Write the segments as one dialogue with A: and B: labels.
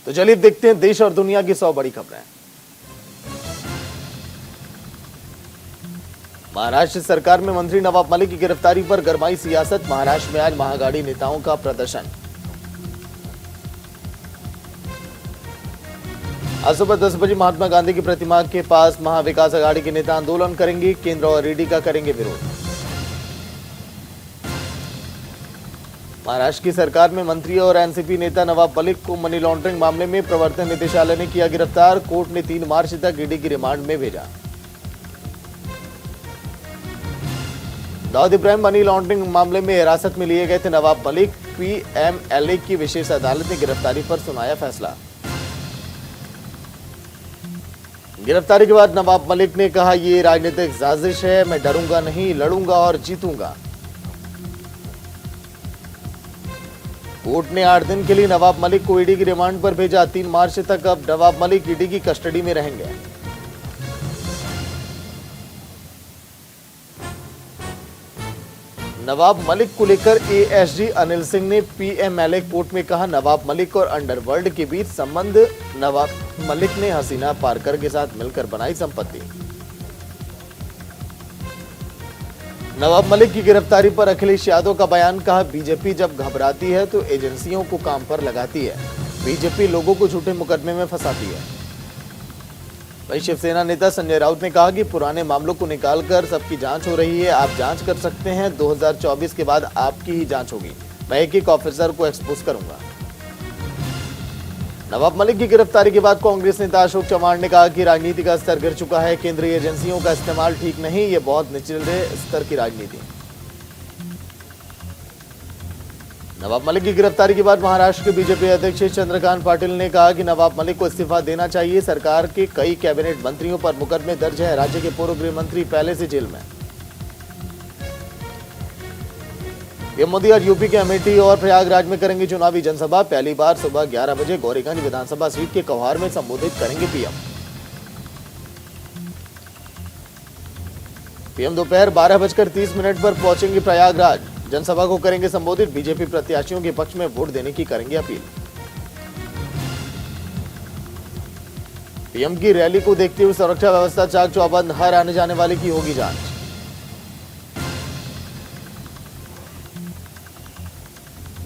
A: तो चलिए देखते हैं देश और दुनिया की 100 बड़ी खबरें। महाराष्ट्र सरकार में मंत्री नवाब मलिक की गिरफ्तारी पर गरमाई सियासत। महाराष्ट्र में आज महागाड़ी नेताओं का प्रदर्शन। आज सुबह 10 बजे महात्मा गांधी की प्रतिमा के पास महाविकास अघाड़ी के नेता आंदोलन करेंगे। केंद्र और ईडी का करेंगे विरोध। महाराष्ट्र की सरकार में मंत्री और एनसीपी नेता नवाब मलिक को मनी लॉन्ड्रिंग मामले में प्रवर्तन निदेशालय ने किया गिरफ्तार। कोर्ट ने 3 मार्च तक ईडी की रिमांड में भेजा। दाऊद इब्राहिम मनी लॉन्ड्रिंग मामले में हिरासत में लिए गए थे नवाब मलिक। पीएमएलए की विशेष अदालत ने गिरफ्तारी पर सुनाया फैसला। गिरफ्तारी के बाद नवाब मलिक ने कहा, ये राजनीतिक साजिश है, मैं डरूंगा नहीं, लड़ूंगा और जीतूंगा। कोर्ट ने 8 दिन के लिए नवाब मलिक को ईडी की रिमांड पर भेजा। 3 मार्च तक अब नवाब मलिक ईडी की कस्टडी में रहेंगे। नवाब मलिक को लेकर एएसजी अनिल सिंह ने पीएमएलए कोर्ट में कहा, नवाब मलिक और अंडरवर्ल्ड के बीच संबंध। नवाब मलिक ने हसीना पारकर के साथ मिलकर बनाई संपत्ति। नवाब मलिक की गिरफ्तारी पर अखिलेश यादव का बयान। कहा, बीजेपी जब घबराती है तो एजेंसियों को काम पर लगाती है। बीजेपी लोगों को झूठे मुकदमे में फंसाती है। वहीं शिवसेना नेता संजय राउत ने कहा कि पुराने मामलों को निकालकर सबकी जांच हो रही है। आप जांच कर सकते हैं, 2024 के बाद आपकी ही जांच होगी। मैं एक ऑफिसर को एक्सपोज करूंगा। नवाब मलिक की गिरफ्तारी के बाद कांग्रेस नेता अशोक चव्हाण ने कहा कि राजनीति का स्तर गिर चुका है। केंद्रीय एजेंसियों का इस्तेमाल ठीक नहीं, ये बहुत निचले स्तर की राजनीति। नवाब मलिक की गिरफ्तारी के बाद महाराष्ट्र के बीजेपी अध्यक्ष चंद्रकांत पाटिल ने कहा कि नवाब मलिक को इस्तीफा देना चाहिए। सरकार के कई कैबिनेट मंत्रियों पर मुकदमे दर्ज है। राज्य के पूर्व गृह मंत्री पहले से जेल में। पीएम मोदी आज यूपी के अमेठी और प्रयागराज में करेंगे चुनावी जनसभा। पहली बार सुबह 11 बजे गौरीगंज विधानसभा सीट के कौहार में संबोधित करेंगे पीएम दोपहर 12:30 पर पहुंचेंगे प्रयागराज। जनसभा को करेंगे संबोधित। बीजेपी प्रत्याशियों के पक्ष में वोट देने की करेंगे अपील। पीएम की रैली को देखते हुए सुरक्षा व्यवस्था चाक चौबंद। हर आने जाने वाले की होगी जांच।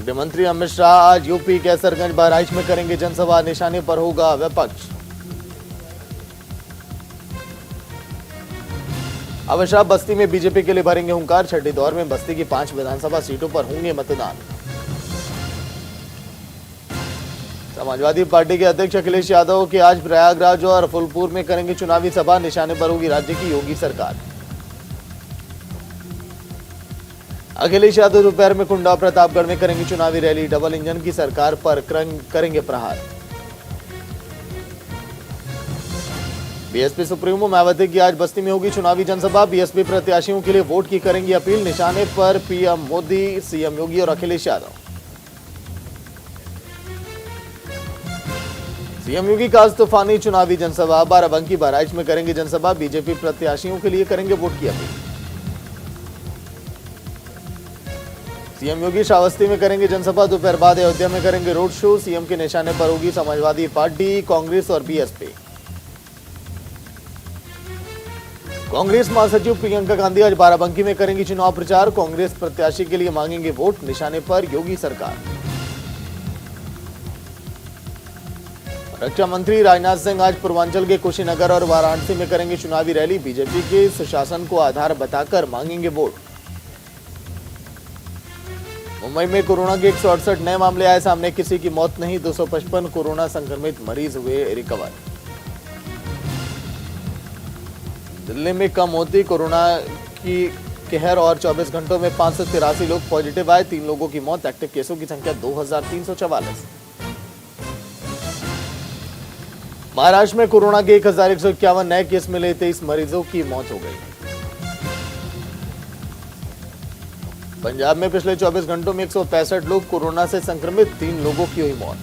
A: गृह मंत्री अमित शाह आज यूपी कैसरगंज बहराइच में करेंगे जनसभा। निशाने पर होगा विपक्ष। अमित शाह बस्ती में बीजेपी के लिए भरेंगे हुंकार। छठे दौर में बस्ती की 5 विधानसभा सीटों पर होंगे मतदान। समाजवादी पार्टी के अध्यक्ष अखिलेश यादव के आज प्रयागराज और फूलपुर में करेंगे चुनावी सभा। निशाने पर होगी राज्य की योगी सरकार। अखिलेश यादव दोपहर में कुंडा प्रतापगढ़ में करेंगे चुनावी रैली। डबल इंजन की सरकार पर करेंगे प्रहार। बीएसपी सुप्रीमो मायावती की आज बस्ती में होगी चुनावी जनसभा। बीएसपी प्रत्याशियों के लिए वोट की करेंगी अपील। निशाने पर पीएम मोदी, सीएम योगी और अखिलेश यादव। सीएम योगी का आज तूफानी चुनावी जनसभा। बाराबंकी बहराइच में करेंगे जनसभा। बीजेपी प्रत्याशियों के लिए करेंगे वोट की अपील। सीएम योगी श्रावस्ती में करेंगे जनसभा। दोपहर बाद अयोध्या में करेंगे रोड शो। सीएम के निशाने पर होगी समाजवादी पार्टी, कांग्रेस और बीएसपी। कांग्रेस महासचिव प्रियंका गांधी आज बाराबंकी में करेंगी चुनाव प्रचार। कांग्रेस प्रत्याशी के लिए मांगेंगे वोट। निशाने पर योगी सरकार। रक्षा मंत्री राजनाथ सिंह आज पूर्वांचल के कुशीनगर और वाराणसी में करेंगे चुनावी रैली। बीजेपी के सुशासन को आधार बताकर मांगेंगे वोट। मुंबई में कोरोना के 168 नए मामले आए सामने। किसी की मौत नहीं। 255 कोरोना संक्रमित मरीज हुए रिकवर। दिल्ली में कम होती कोरोना की कहर और 24 घंटों में 583 लोग पॉजिटिव आए। 3 लोगों की मौत। एक्टिव केसों की संख्या 2344। महाराष्ट्र में कोरोना के 1151 नए केस मिले। 23 मरीजों की मौत हो गई। पंजाब में पिछले 24 घंटों में 165 लोग कोरोना से संक्रमित। 3 लोगों की हुई मौत।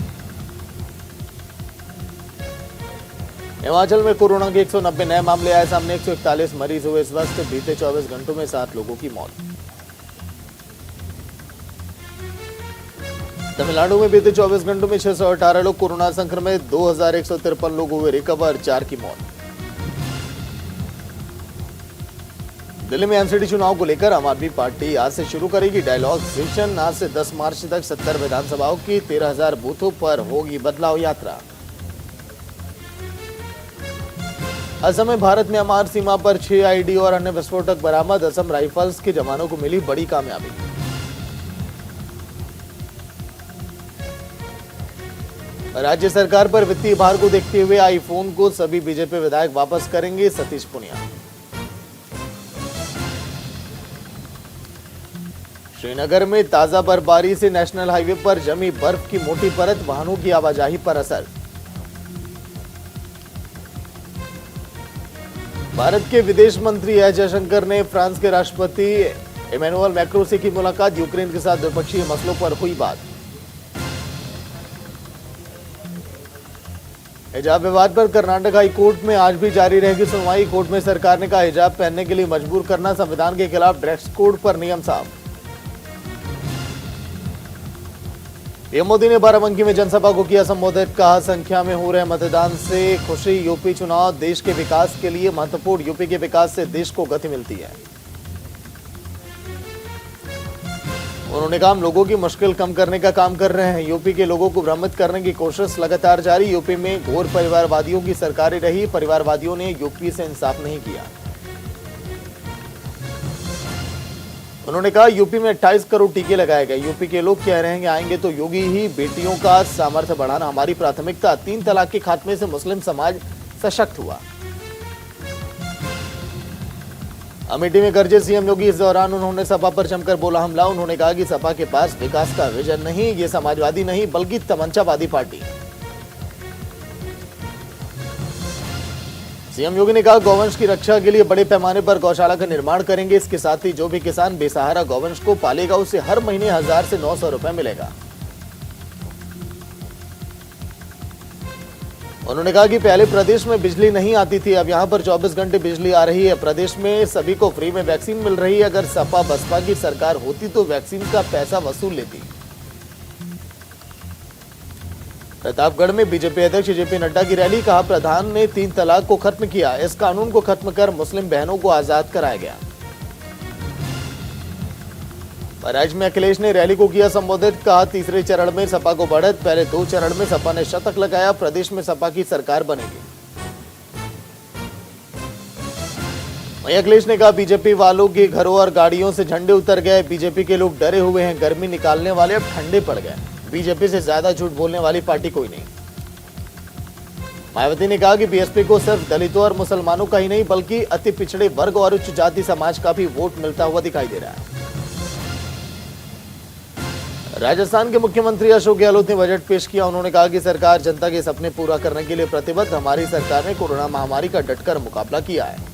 A: हिमाचल में कोरोना के 190 नए मामले आए सामने। 141 मरीज हुए स्वस्थ। बीते 24 घंटों में 7 लोगों की मौत। तमिलनाडु में बीते 24 घंटों में 618 लोग कोरोना संक्रमित, 2153 लोग हुए रिकवर, 4 की मौत। दिल्ली में एमसीडी चुनाव को लेकर आम आदमी पार्टी आज से शुरू करेगी डायलॉग सेशन। आज से 10 मार्च तक 70 विधानसभाओं की 13,000 बूथों पर होगी बदलाव यात्रा। असम में भारत म्यांमार सीमा पर 6 आईडी और अन्य विस्फोटक बरामद, असम राइफल्स के जवानों को मिली बड़ी कामयाबी। राज्य सरकार पर वित्तीय भार को देखते हुए आईफोन को सभी बीजेपी विधायक वापस करेंगे, सतीश पुनिया। श्रीनगर में ताजा बर्फबारी से नेशनल हाईवे पर जमी बर्फ की मोटी परत, वाहनों की आवाजाही पर असर। भारत के विदेश मंत्री एस जयशंकर ने फ्रांस के राष्ट्रपति इमैनुअल मैक्रों से की मुलाकात, यूक्रेन के साथ द्विपक्षीय मसलों पर हुई बात। हिजाब विवाद पर कर्नाटक हाई कोर्ट में आज भी जारी रहेगी सुनवाई। कोर्ट में सरकार ने कहा हिजाब पहनने के लिए मजबूर करना संविधान के खिलाफ, ड्रेस कोड पर नियम साफ। पीएम मोदी ने बाराबंकी में जनसभा को किया संबोधित, कहा संख्या में हो रहे मतदान से खुशी, यूपी चुनाव देश के विकास के लिए महत्वपूर्ण, यूपी के विकास से देश को गति मिलती है। उन्होंने कहा हम लोगों की मुश्किल कम करने का काम कर रहे हैं, यूपी के लोगों को भ्रमित करने की कोशिश लगातार जारी। यूपी में घोर परिवारवादियों की सरकारें रही, परिवारवादियों ने यूपी से इंसाफ नहीं किया। उन्होंने कहा यूपी में 28 करोड़ टीके लगाए गए, यूपी के लोग कह रहे हैं आएंगे तो योगी ही, बेटियों का सामर्थ्य बढ़ाना हमारी प्राथमिकता, 3 तलाक के खात्मे से मुस्लिम समाज सशक्त हुआ। अमेठी में गरजे सीएम योगी, इस दौरान उन्होंने सपा पर जमकर बोला हमला। उन्होंने कहा कि सपा के पास विकास का विजन नहीं, ये समाजवादी नहीं बल्कि तमंचावादी पार्टी। सीएम योगी ने कहा गौवंश की रक्षा के लिए बड़े पैमाने पर गौशाला का निर्माण करेंगे, इसके साथ ही जो भी किसान बेसहारा गौवंश को पालेगा उसे हर महीने 1000 से 900 रुपए मिलेगा। उन्होंने कहा कि पहले प्रदेश में बिजली नहीं आती थी, अब यहां पर 24 घंटे बिजली आ रही है, प्रदेश में सभी को फ्री में वैक्सीन मिल रही है। अगर सपा बसपा की सरकार होती तो वैक्सीन का पैसा वसूल लेती। प्रतापगढ़ में बीजेपी अध्यक्ष जेपी नड्डा की रैली, कहा प्रधान ने 3 तलाक को खत्म किया, इस कानून को खत्म कर मुस्लिम बहनों को आजाद कराया गया। राज्य में अखिलेश ने रैली को किया संबोधित, कहा तीसरे चरण में सपा को बढ़त, पहले 2 चरण में सपा ने शतक लगाया, प्रदेश में सपा की सरकार बनेगी। वहीं अखिलेश ने कहा बीजेपी वालों के घरों और गाड़ियों से झंडे उतर गए, बीजेपी के लोग डरे हुए हैं, गर्मी निकालने वाले अब ठंडे पड़ गए, बीजेपी से ज्यादा झूठ बोलने वाली पार्टी कोई नहीं। मायावती ने कहा कि बीएसपी को सिर्फ दलितों और मुसलमानों का ही नहीं बल्कि अति पिछड़े वर्ग और उच्च जाति समाज का भी वोट मिलता हुआ दिखाई दे रहा है। राजस्थान के मुख्यमंत्री अशोक गहलोत ने बजट पेश किया। उन्होंने कहा कि सरकार जनता के सपने पूरा करने के लिए प्रतिबद्ध, हमारी सरकार ने कोरोना महामारी का डटकर मुकाबला किया है।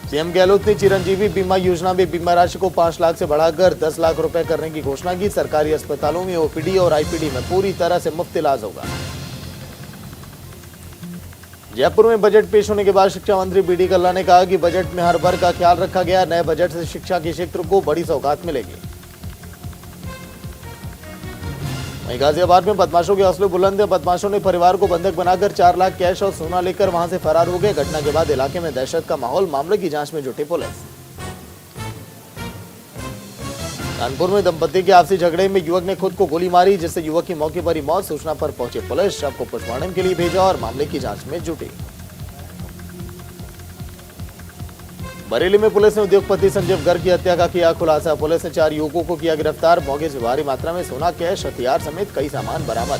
A: सीएम गहलोत ने चिरंजीवी बीमा योजना में बीमा राशि को 5 लाख से बढ़ाकर 10 लाख रुपए करने की घोषणा की। सरकारी अस्पतालों में ओपीडी और आईपीडी में पूरी तरह से मुफ्त इलाज होगा। जयपुर में बजट पेश होने के बाद शिक्षा मंत्री बीडी कल्ला ने कहा कि बजट में हर वर्ग का ख्याल रखा गया, नए बजट से शिक्षा के क्षेत्र को बड़ी सौगात मिलेगी। वहीं गाजियाबाद में बदमाशों के हौसले बुलंद है, बदमाशों ने परिवार को बंधक बनाकर 4 लाख कैश और सोना लेकर वहां से फरार हो गए। घटना के बाद इलाके में दहशत का माहौल, मामले की जांच में जुटी पुलिस। कानपुर में दंपति के आपसी झगड़े में युवक ने खुद को गोली मारी, जिससे युवक की मौके पर ही मौत। सूचना पर पहुंची पुलिस शव को पोस्टमार्टम के लिए भेजा और मामले की जांच में जुटी। बरेली में पुलिस ने उद्योगपति संजीव गर्ग की हत्या का किया खुलासा। पुलिस ने 4 युवकों को किया गिरफ्तार। मौके से भारी मात्रा में सोना, कैश, हथियार समेत कई सामान बरामद।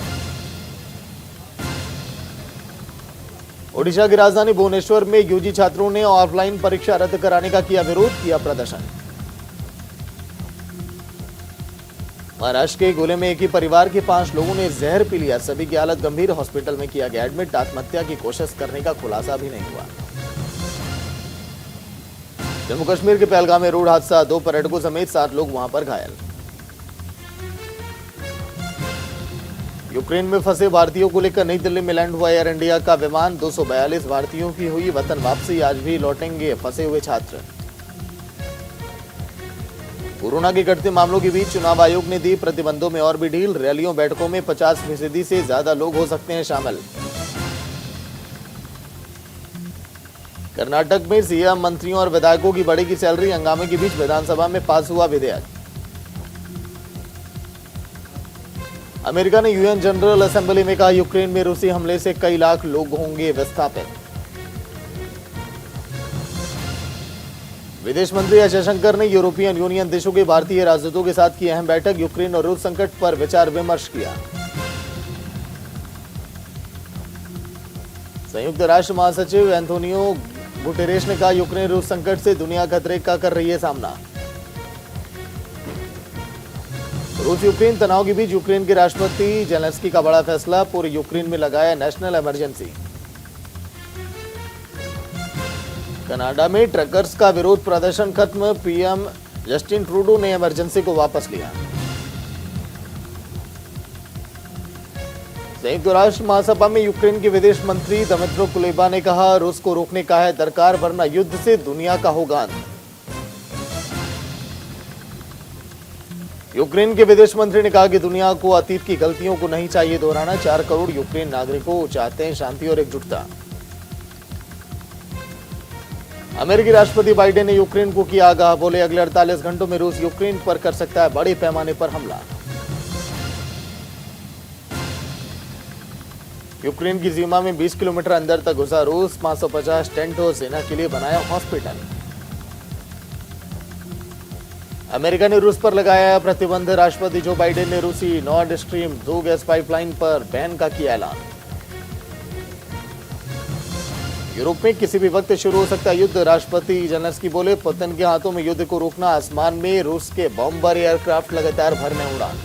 A: ओडिशा की राजधानी भुवनेश्वर में यूजी छात्रों ने ऑफलाइन परीक्षा रद्द कराने का किया विरोध, किया प्रदर्शन। महाराष्ट्र के गोले में एक ही परिवार के 5 लोगों ने जहर पी लिया, सभी की हालत गंभीर, हॉस्पिटल में किया गया एडमिट। आत्महत्या की कोशिश करने का खुलासा भी नहीं हुआ। जम्मू कश्मीर के पहलगाम में रोड हादसा, 2 पर्यटकों समेत 7 लोग वहां पर घायल। यूक्रेन में फंसे भारतीयों को लेकर नई दिल्ली में लैंड हुआ एयर इंडिया का विमान, 242 भारतीयों की हुई वतन वापसी, आज भी लौटेंगे फंसे हुए छात्र। कोरोना के घटते मामलों के बीच चुनाव आयोग ने दी प्रतिबंधों में और भी ढील। रैलियों बैठकों में 50% से ज्यादा लोग हो सकते हैं शामिल। कर्नाटक में सीएम, मंत्रियों और विधायकों की बढ़ेगी सैलरी। हंगामे के बीच विधानसभा में पास हुआ विधेयक। अमेरिका ने यूएन जनरल असेंबली में कहा, यूक्रेन में रूसी हमले से कई लाख लोग होंगे विस्थापित। विदेश मंत्री एस जयशंकर ने यूरोपियन यूनियन देशों के भारतीय राजदूतों के साथ की अहम बैठक। यूक्रेन और रूस संकट पर विचार विमर्श किया। संयुक्त राष्ट्र महासचिव एंटोनियो गुटेरेस ने कहा, यूक्रेन रूस संकट से दुनिया खतरे का कर रही है सामना। रूस यूक्रेन तनाव के बीच यूक्रेन के राष्ट्रपति जेलेंस्की का बड़ा फैसला। पूरे यूक्रेन में लगाया नेशनल इमरजेंसी। कनाडा में ट्रकर्स का विरोध प्रदर्शन खत्म। पीएम जस्टिन ट्रूडो ने इमरजेंसी को वापस लिया। संयुक्त राष्ट्र महासभा में यूक्रेन के विदेश मंत्री दमित्रो कुलेबा ने कहा, रूस को रोकने का है दरकार, वरना युद्ध से दुनिया का होगा अंत। यूक्रेन के विदेश मंत्री ने कहा कि दुनिया को अतीत की गलतियों को नहीं चाहिए दोहराना। 4 करोड़ यूक्रेन नागरिकों चाहते हैं शांति और एकजुटता। अमेरिकी राष्ट्रपति बाइडेन ने यूक्रेन को किया आगाह। बोले, अगले 48 घंटों में रूस यूक्रेन पर कर सकता है बड़े पैमाने पर हमला। यूक्रेन की सीमा में 20 किलोमीटर अंदर तक घुसा रूस। 550 टेंट और सेना के लिए बनाया हॉस्पिटल। अमेरिका ने रूस पर लगाया प्रतिबंध। राष्ट्रपति जो बाइडेन ने रूसी नॉर्ड स्ट्रीम 2 गैस पाइपलाइन पर बैन का किया ऐलान। यूरोप में किसी भी वक्त शुरू हो सकता है युद्ध। राष्ट्रपति जेलेंस्की बोले, पुतिन के हाथों में युद्ध को रोकना। आसमान में रूस के बॉम्बर एयरक्राफ्ट लगातार भरने उड़ान।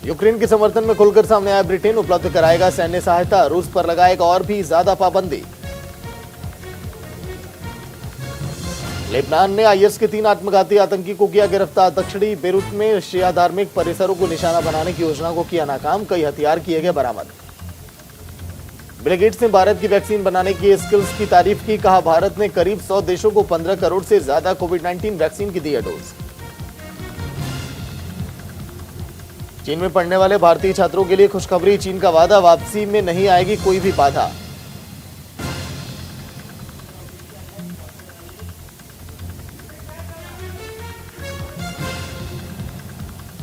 A: यूक्रेन के समर्थन में खुलकर सामने आया ब्रिटेन। उपलब्ध कराएगा सैन्य सहायता। रूस पर लगाएगा और भी ज्यादा पाबंदी। लेबनान ने आईएस के 3 आत्मघाती आतंकी को किया गिरफ्तार। दक्षिणी बेरूत में शिया धार्मिक परिसरों को निशाना बनाने की योजना को किया नाकाम। कई हथियार किए गए बरामद। बिल गेट्स ने भारत की वैक्सीन बनाने की स्किल्स की तारीफ की। कहा, भारत ने करीब 100 देशों को 15 करोड़ से ज्यादा कोविड-19 वैक्सीन की दी है डोज। चीन में पढ़ने वाले भारतीय छात्रों के लिए खुशखबरी। चीन का वादा, वापसी में नहीं आएगी कोई भी बाधा।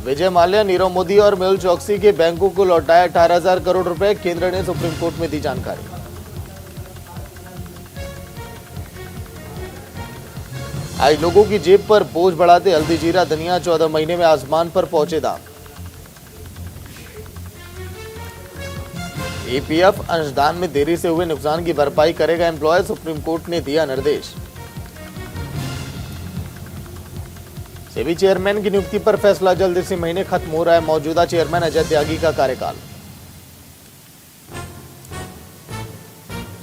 A: विजय माल्या, नीरव मोदी और मेहुल चोकसी के बैंकों को लौटाया 18,000 करोड़ रुपए। केंद्र ने सुप्रीम कोर्ट में दी जानकारी। आज लोगों की जेब पर बोझ बढ़ाते हल्दी, जीरा, धनिया 14 महीने में आसमान पर पहुंचे दाम। ईपीएफ अंशदान में देरी से हुए नुकसान की भरपाई करेगा एम्प्लॉय। सुप्रीम कोर्ट ने दिया निर्देश। सेबी चेयरमैन की नियुक्ति पर फैसला जल्द। इसी महीने खत्म हो रहा है मौजूदा चेयरमैन अजय त्यागी का कार्यकाल।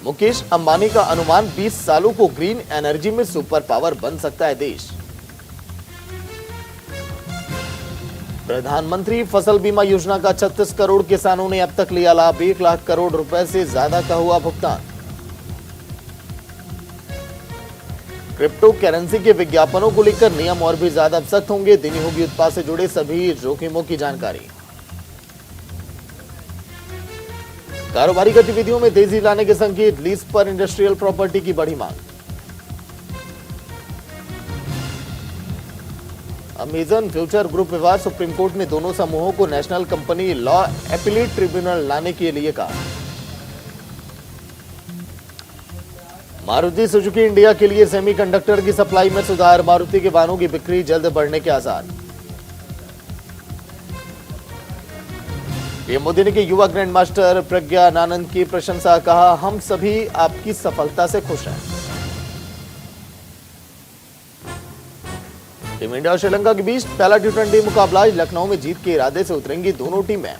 A: मुकेश अंबानी का अनुमान, 20 सालों को ग्रीन एनर्जी में सुपर पावर बन सकता है देश। प्रधानमंत्री फसल बीमा योजना का 36 करोड़ किसानों ने अब तक लिया लाभ। 1 लाख करोड़ रुपए से ज्यादा का हुआ भुगतान। क्रिप्टो करेंसी के विज्ञापनों को लेकर नियम और भी ज्यादा सख्त होंगे। देनी होगी उत्पाद से जुड़े सभी जोखिमों की जानकारी। कारोबारी गतिविधियों में तेजी लाने के संकेत। लीज पर इंडस्ट्रियल प्रॉपर्टी की बढ़ी मांग। अमेजन फ्यूचर ग्रुप विवाद। सुप्रीम कोर्ट ने दोनों समूहों को national company law appellate tribunal लाने के लिए कहा। मारुति सुजुकी इंडिया के लिए सेमीकंडक्टर की सप्लाई में सुधार। मारुति के वाहनों की बिक्री जल्द बढ़ने के आसार। पीएम मोदी ने की युवा ग्रैंड मास्टर प्रज्ञानानंद की प्रशंसा। कहा, हम सभी आपकी सफलता से खुश हैं। टीम इंडिया और श्रीलंका के बीच पहला T20 मुकाबला। लखनऊ में जीत के इरादे से उतरेंगी दोनों टीमें।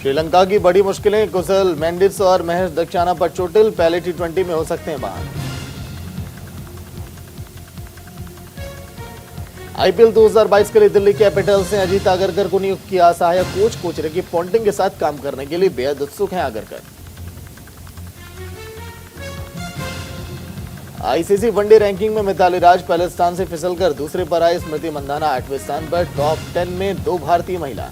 A: श्रीलंका की बड़ी मुश्किलें। कुशल मेंडिस और महेश दक्षाना पर चोटिल। पहले T20 में हो सकते हैं बाहर। आईपीएल 2022 के लिए दिल्ली कैपिटल्स ने अजीत आगरकर को नियुक्त किया सहायक कोच। कोचरे की पॉन्टिंग के साथ काम करने के लिए बेहद उत्सुक हैं आगरकर। आईसीसी वनडे रैंकिंग में मिताली राज पहले स्थान से फिसलकर दूसरे पर आई। स्मृति मंदाना 8वें स्थान पर। टॉप 10 में 2 भारतीय महिला।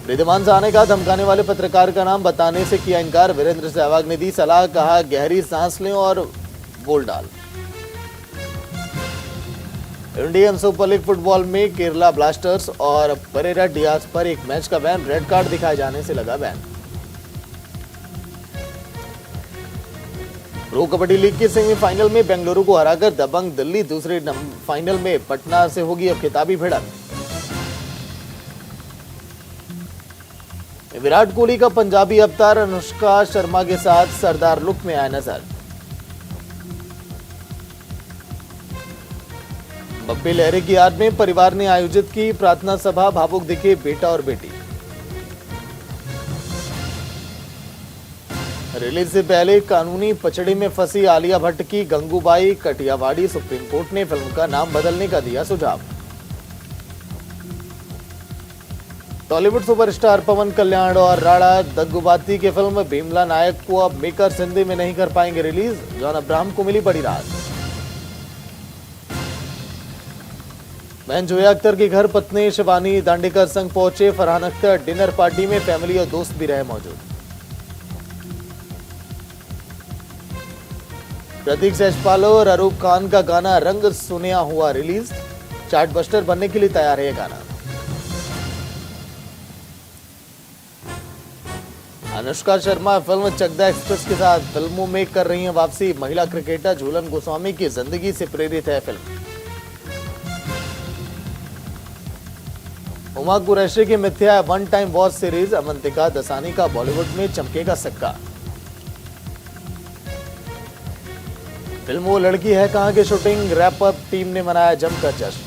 A: रिद्धिमान साहा ने कहा, धमकाने वाले पत्रकार का नाम बताने से किया इनकार। वीरेंद्र सहवाग ने दी सलाह, कहा गहरी सांस लें और बोल डाल। इंडियन सुपर लीग फुटबॉल में केरला ब्लास्टर्स और परेरा डियाज पर एक मैच का बैन। रेड कार्ड दिखाए जाने से लगा बैन। प्रो कबड्डी लीग के सेमीफाइनल में बेंगलुरु को हराकर दबंग दिल्ली। दूसरे फाइनल में पटना से होगी अब खिताबी भिड़ंत। विराट कोहली का पंजाबी अवतार अनुष्का शर्मा के साथ सरदार लुक में आया नजर। बप्पी लहरे की याद में परिवार ने आयोजित की प्रार्थना सभा। भावुक दिखे बेटा और बेटी। रिलीज से पहले कानूनी पचड़े में फंसी आलिया भट्ट की गंगूबाई कटियावाड़ी। सुप्रीम कोर्ट ने फिल्म का नाम बदलने का दिया सुझाव। टॉलीवुड सुपरस्टार पवन कल्याण और राणा दग्गुबाती की फिल्म भीमला नायक को अब मेकर्स हिंदी में नहीं कर पाएंगे रिलीज। जॉन अब्राहम को मिली बड़ी राहत। बहन जोया अख्तर के घर पत्नी शिवानी दांडेकर संग पहुंचे फरहान अख्तर। डिनर पार्टी में फैमिली और दोस्त भी रहे मौजूद। प्रतीक सेजपाल और अरूप खान का गाना रंग सुनिया हुआ रिलीज। चार्टबस्टर बनने के लिए तैयार है यह गाना। अनुष्का शर्मा फिल्म चकदा एक्सप्रेस के साथ फिल्मों में कर रही हैं वापसी। महिला क्रिकेटर झूलन गोस्वामी की जिंदगी से प्रेरित है फिल्म। उमा कुरैशी की Mithya one time watch series. Avantika Dasani का बॉलीवुड में चमकेगा सक्का। फिल्म वो लड़की है कहां की शूटिंग रैप अप टीम ने मनाया जमकर जश्न।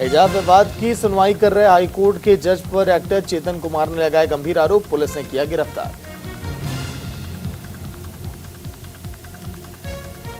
A: हिजाब विवाद की सुनवाई कर रहे हाईकोर्ट के जज पर एक्टर चेतन कुमार ने लगाया गंभीर आरोप। पुलिस ने किया गिरफ्तार।